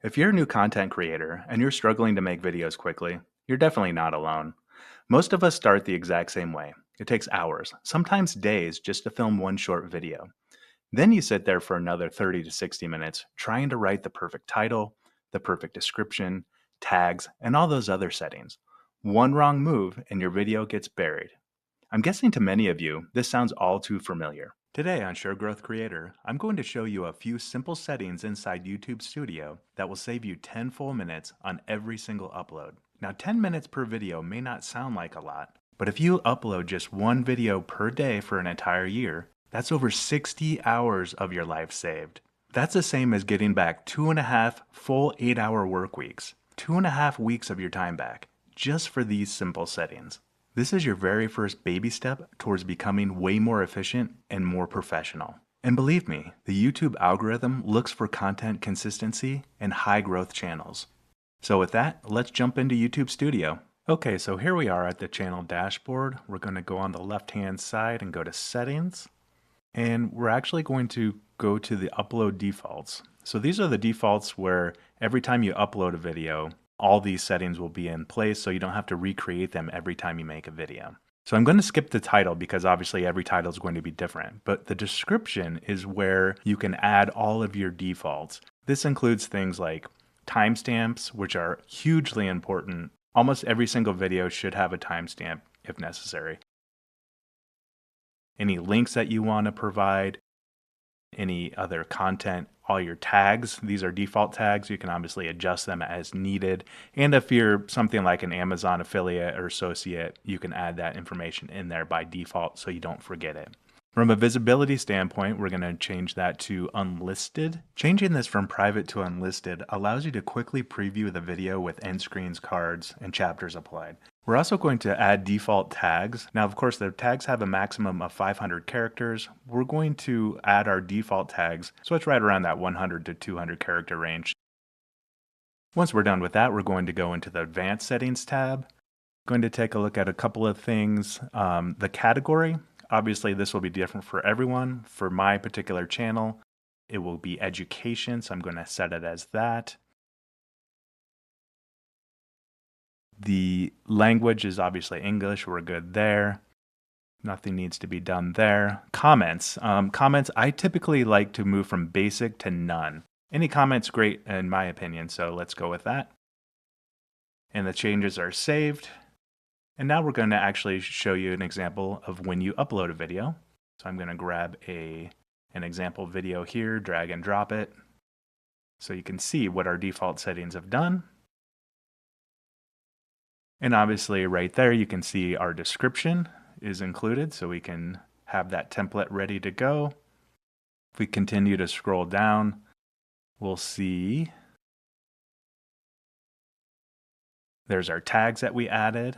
If you're a new content creator and you're struggling to make videos quickly, you're definitely not alone. Most of us start the exact same way. It takes hours, sometimes days, just to film one short video. Then you sit there for another 30 to 60 minutes trying to write the perfect title, the perfect description, tags, and all those other settings. One wrong move and your video gets buried. I'm guessing to many of you, this sounds all too familiar. Today on Sure Growth Creator, I'm going to show you a few simple settings inside YouTube Studio that will save you 10 full minutes on every single upload. Now, 10 minutes per video may not sound like a lot, but if you upload just one video per day for an entire year, that's over 60 hours of your life saved. That's the same as getting back 2.5 full 8-hour work weeks, 2.5 weeks of your time back, just for these simple settings. This is your very first baby step towards becoming way more efficient and more professional. And believe me, the YouTube algorithm looks for content consistency and high growth channels. So with that, let's jump into YouTube Studio. Okay, so here we are at the channel dashboard. We're going to go on the left-hand side and go to settings. And we're actually going to go to the upload defaults. So these are the defaults where every time you upload a video, all these settings will be in place so you don't have to recreate them every time you make a video. So I'm going to skip the title because obviously every title is going to be different, but the description is where you can add all of your defaults. This includes things like timestamps, which are hugely important. Almost every single video should have a timestamp if necessary. Any links that you want to provide, any other content, all your tags. These are default tags. You can obviously adjust them as needed. And if you're something like an Amazon affiliate or associate, you can add that information in there by default so you don't forget it. From a visibility standpoint, we're going to change that to unlisted. Changing this from private to unlisted allows you to quickly preview the video with end screens, cards, and chapters applied. We're also going to add default tags. Now, of course, the tags have a maximum of 500 characters. We're going to add our default tags, so it's right around that 100 to 200 character range. Once we're done with that, we're going to go into the Advanced Settings tab. Going to take a look at a couple of things. The category, obviously this will be different for everyone. For my particular channel, it will be education, so I'm going to set it as that. The language is obviously English. We're good there. Nothing needs to be done there. Comments. Comments, I typically like to move from basic to none. Any comments, great in my opinion, so let's go with that. And the changes are saved. And now we're going to actually show you an example of when you upload a video. So I'm going to grab an example video here, drag and drop it, so you can see what our default settings have done. And obviously right there you can see our description is included, so we can have that template ready to go. If we continue to scroll down, we'll see there's our tags that we added.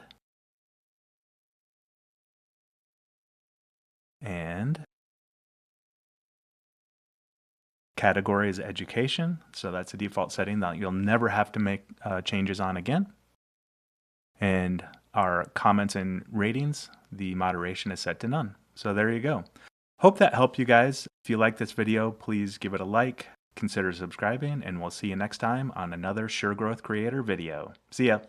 And category is education, so that's a default setting that you'll never have to make changes on again. And our comments and ratings, the moderation is set to none. So there you go. Hope that helped you guys. If you like this video, please give it a like, consider subscribing, and we'll see you next time on another Sure Growth Creator video. See ya.